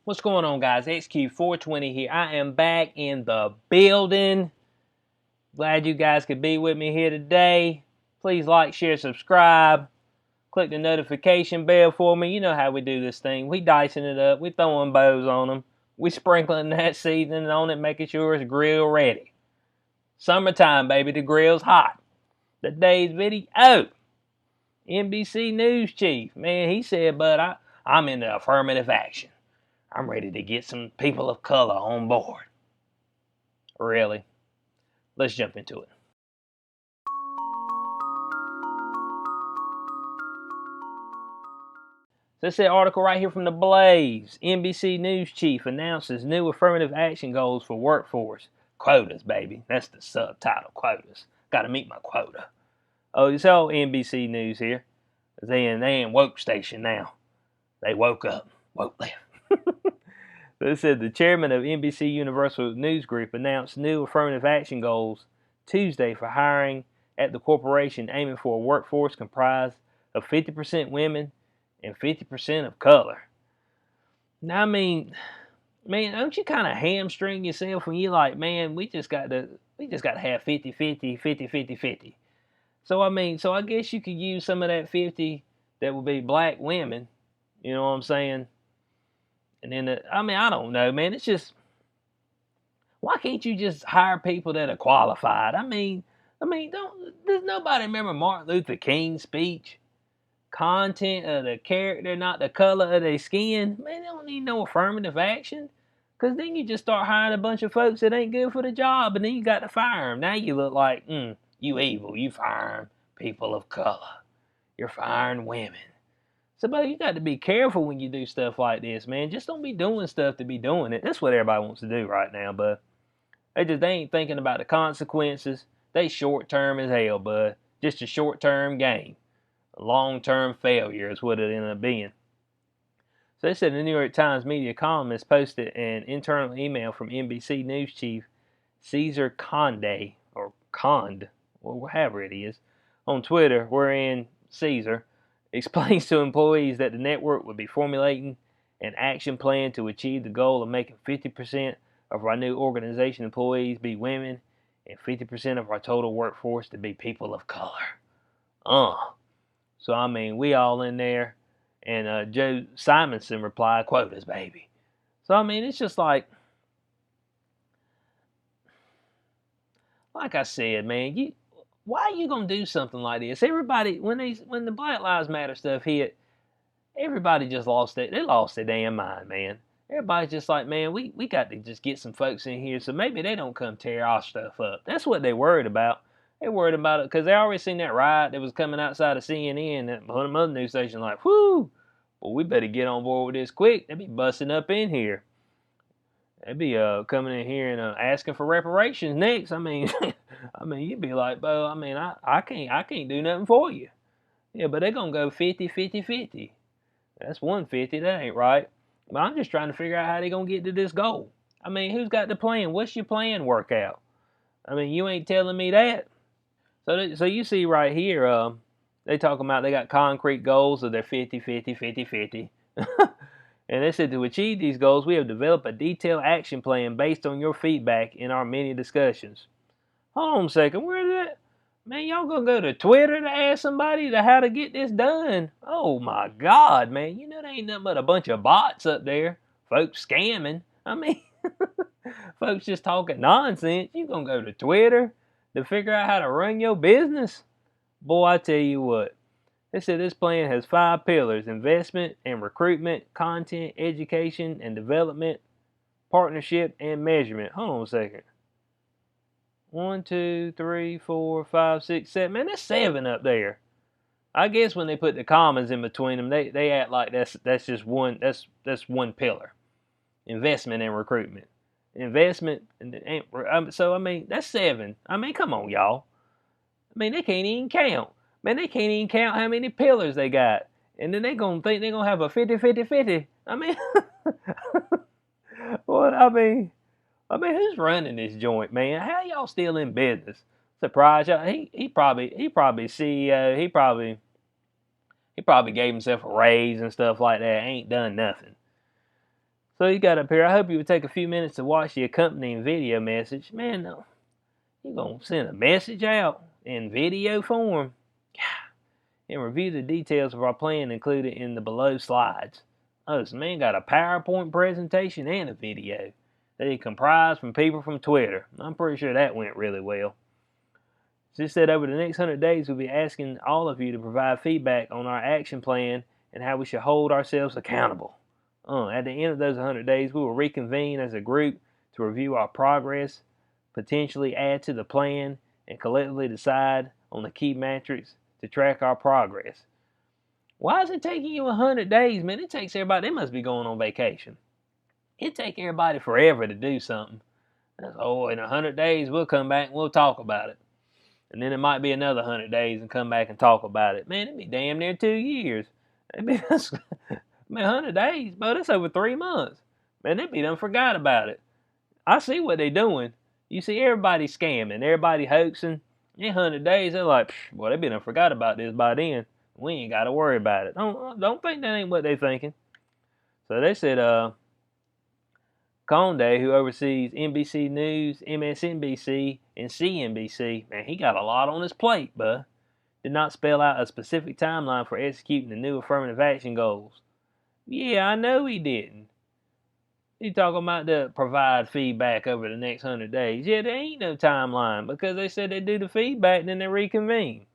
What's going on, guys? XQ420 here. I am back in the building. Glad you guys could be with me here today. Please like, share, subscribe. Click the notification bell for me. You know how we do this thing. We dicing it up. We throwing bows on them. We sprinkling that seasoning on it, making sure it's grill ready. Summertime, baby. The grill's hot. Today's video. NBC News chief. Man, he said, but I'm into affirmative action. I'm ready to get some people of color on board. Really? Let's jump into it. This is an article right here from The Blaze. NBC News chief announces new affirmative action goals for workforce. Quotas, baby. That's the subtitle, quotas. Got to meet my quota. Oh, it's all NBC News here. They in woke station now. They woke up. Woke left. They said the chairman of NBC Universal News Group announced new affirmative action goals Tuesday for hiring at the corporation, aiming for a workforce comprised of 50% women and 50% of color. Now, I mean, man, don't you kind of hamstring yourself when you like, man, we just got to have 50-50, 50-50-50. So I guess you could use some of that 50 that would be black women. You know what I'm saying? And then, I don't know, man. It's just, why can't you just hire people that are qualified? Does nobody remember Martin Luther King's speech? Content of the character, not the color of their skin. Man, they don't need no affirmative action. Because then you just start hiring a bunch of folks that ain't good for the job, and then you got to fire them. Now you look like, you evil. You firing people of color. You're firing women. So, but you got to be careful when you do stuff like this, man. Just don't be doing stuff to be doing it. That's what everybody wants to do right now, bud. They ain't thinking about the consequences. They short-term as hell, bud. Just a short-term gain. A long-term failure is what it ended up being. So they said the New York Times media columnist posted an internal email from NBC News chief Cesar Conde, or Cond, or however it is, on Twitter, wherein Cesar explains to employees that the network would be formulating an action plan to achieve the goal of making 50% of our new organization employees be women and 50% of our total workforce to be people of color. So, we all in there. And Joe Simonson replied, quotas, baby. So, it's just like I said, man, why are you going to do something like this? Everybody, when the Black Lives Matter stuff hit, everybody just lost their damn mind, man. Everybody's just like, man, we got to just get some folks in here so maybe they don't come tear our stuff up. That's what they worried about. They worried about it because they already seen that riot that was coming outside of CNN and one of them other news stations like, whoo, well, we better get on board with this quick. They be busting up in here. They be coming in here and asking for reparations next. You'd be like, Bo, I can't do nothing for you. Yeah, but they're gonna go 50-50-50. That's 150. That ain't right. But I'm just trying to figure out how they gonna get to this goal. Who's got the plan? What's your plan workout? You ain't telling me that. So you see right here, they talking about they got concrete goals of their 50-50-50-50. And they said to achieve these goals, we have developed a detailed action plan based on your feedback in our many discussions. Hold on a second, where is that? Man, y'all gonna go to Twitter to ask somebody how to get this done? Oh my God, man. You know there ain't nothing but a bunch of bots up there. Folks scamming. Folks just talking nonsense. You gonna go to Twitter to figure out how to run your business? Boy, I tell you what. They said this plan has 5 pillars: investment and recruitment, content, education and development, partnership, and measurement. Hold on a second. 1, 2, 3, 4, 5, 6, 7. Man, that's 7 up there. I guess when they put the commas in between them, they act like that's just one. That's one pillar. Investment and recruitment. Investment and that's 7. Come on, y'all. They can't even count. Man, they can't even count how many pillars they got. And then they gonna think they're gonna have a 50-50-50. Who's running this joint, man? How y'all still in business? Surprise y'all. He probably CEO. He probably gave himself a raise and stuff like that. Ain't done nothing. So you got up here, I hope you would take a few minutes to watch the accompanying video message. Man, no, you're going to send a message out in video form and review the details of our plan included in the below slides. Oh, this man got a PowerPoint presentation and a video that he comprised from people from Twitter. I'm pretty sure that went really well. She said over the next 100 days, we'll be asking all of you to provide feedback on our action plan and how we should hold ourselves accountable. At the end of those 100 days, we will reconvene as a group to review our progress, potentially add to the plan, and collectively decide on the key metrics to track our progress. Why is it taking you 100 days, man? It takes everybody, they must be going on vacation. It takes everybody forever to do something. Oh, in 100 days, we'll come back and we'll talk about it. And then it might be another 100 days and come back and talk about it. Man, it'd be damn near 2 years. Man, 100 days, bro, that's over 3 months. Man, they'd be done forgot about it. I see what they're doing. You see everybody scamming, everybody hoaxing. In 100 days, they're like, well, they be done forgot about this by then. We ain't got to worry about it. Don't think that ain't what they thinking. So they said, Conde, who oversees NBC News, MSNBC, and CNBC, man, he got a lot on his plate, bud. Did not spell out a specific timeline for executing the new affirmative action goals. Yeah, I know he didn't. He talking about to provide feedback over the next 100 days. Yeah, there ain't no timeline because they said they do the feedback and then they reconvene.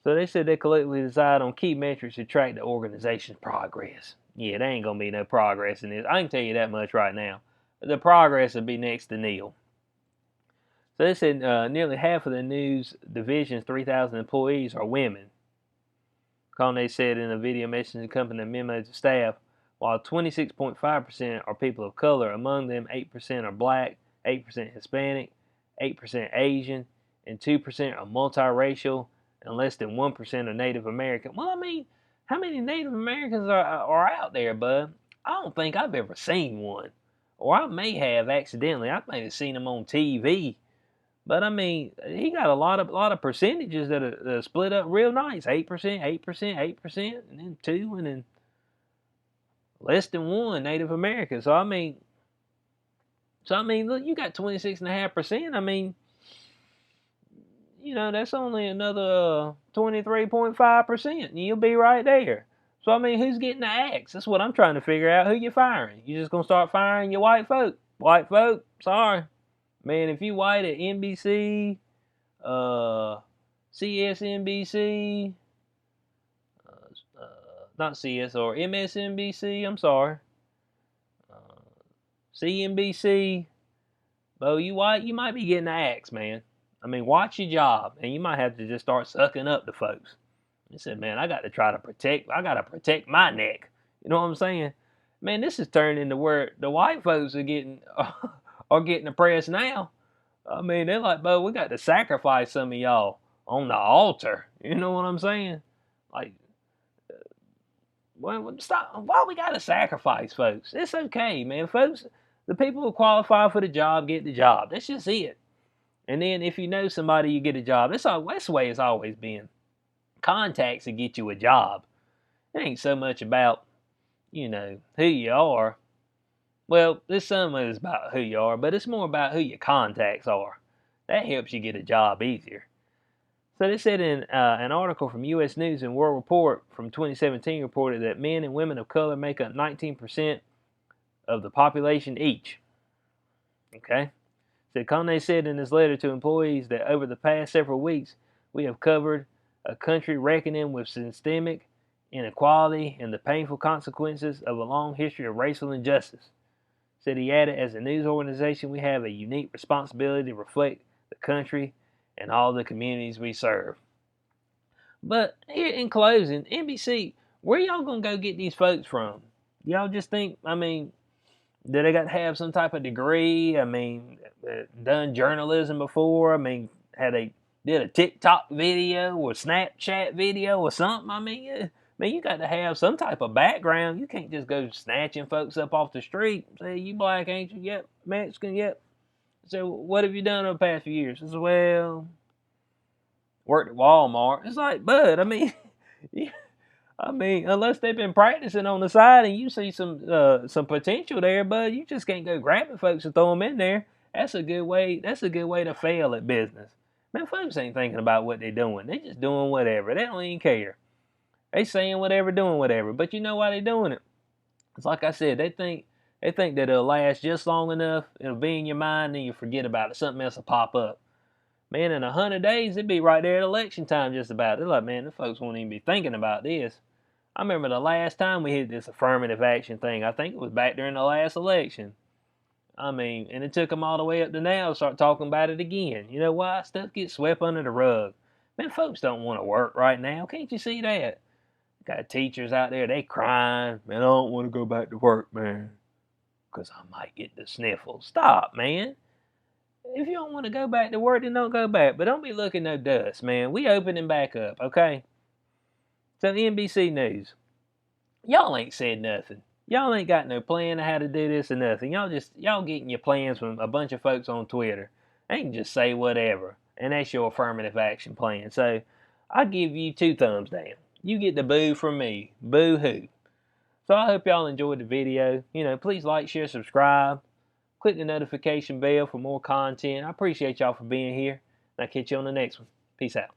So they said they collectively decide on key metrics to track the organization's progress. Yeah, there ain't going to be no progress in this. I can tell you that much right now. The progress will be next to nil. So they said nearly half of the news division's 3,000 employees are women. Conde said in a video message accompanying a memo to staff, while 26.5% are people of color, among them 8% are black, 8% Hispanic, 8% Asian, and 2% are multiracial, and less than 1% are Native American. Well, I mean, how many Native Americans are out there, bud? I don't think I've ever seen one. Or I may have accidentally. I may have seen them on TV. But I mean, he got a lot of percentages that are split up real nice. 8%, 8%, 8%, and then 2, and then less than 1 Native American. So I mean, look, you got 26.5%. I mean, you know, that's only another 23.5%, and you'll be right there. So I mean, who's getting the axe? That's what I'm trying to figure out. Who you firing? You just gonna start firing your white folk? White folk, sorry, man. If you white at NBC, CSNBC, not CS or MSNBC. I'm sorry, CNBC. Bo, you white, you might be getting the axe, man. I mean, watch your job, and you might have to just start sucking up to folks. He said, man, I got to protect my neck. You know what I'm saying? Man, this is turned into where the white folks are getting oppressed now. I mean, they're like, Bo, we got to sacrifice some of y'all on the altar. You know what I'm saying? Like, well, stop. Why we got to sacrifice folks? It's okay, man. Folks, the people who qualify for the job get the job. That's just it. And then if you know somebody, you get a job. That's the way it's always been. Contacts to get you a job. It ain't so much about, you know, who you are. Well, there's some of it's about who you are, but it's more about who your contacts are. That helps you get a job easier. So they said in an article from U.S. News and World Report from 2017 reported that men and women of color make up 19% of the population each. Okay? So Conde said in his letter to employees that over the past several weeks, we have covered a country reckoning with systemic inequality and the painful consequences of a long history of racial injustice. Said he added, as a news organization, we have a unique responsibility to reflect the country and all the communities we serve. But here in closing, NBC, where y'all gonna go get these folks from? Y'all just think, I mean, do they got to have some type of degree? I mean, done journalism before? I mean, had they did a TikTok video or Snapchat video or something? I mean, you got to have some type of background. You can't just go snatching folks up off the street. Say, you black, ain't you? Yep. Mexican, yep. So, what have you done over the past few years? I said, well, worked at Walmart. It's like, bud, I mean, I mean, unless they've been practicing on the side and you see some potential there, bud, you just can't go grabbing folks and throw them in there. That's a good way. That's a good way to fail at business. Man, folks ain't thinking about what they're doing. They just doing whatever. They don't even care. They saying whatever, doing whatever. But you know why they doing it? It's like I said. They think that it'll last just long enough. It'll be in your mind, and you forget about it. Something else will pop up. Man, in 100 days, it'd be right there at election time just about. They're like, man, the folks won't even be thinking about this. I remember the last time we hit this affirmative action thing. I think it was back during the last election. I mean, and it took them all the way up to now to start talking about it again. You know why? Stuff gets swept under the rug. Man, folks don't want to work right now. Can't you see that? Got teachers out there, they crying. Man, I don't want to go back to work, man, because I might get the sniffles. Stop, man. If you don't want to go back to work, then don't go back. But don't be looking no dust, man. We opening back up, okay? So NBC News, y'all ain't said nothing. Y'all ain't got no plan of how to do this or nothing. Y'all getting your plans from a bunch of folks on Twitter. They can just say whatever, and that's your affirmative action plan. So I give you 2 thumbs down. You get the boo from me. Boo hoo. So I hope y'all enjoyed the video. Please like, share, subscribe. Click the notification bell for more content. I appreciate y'all for being here. And I'll catch you on the next one. Peace out.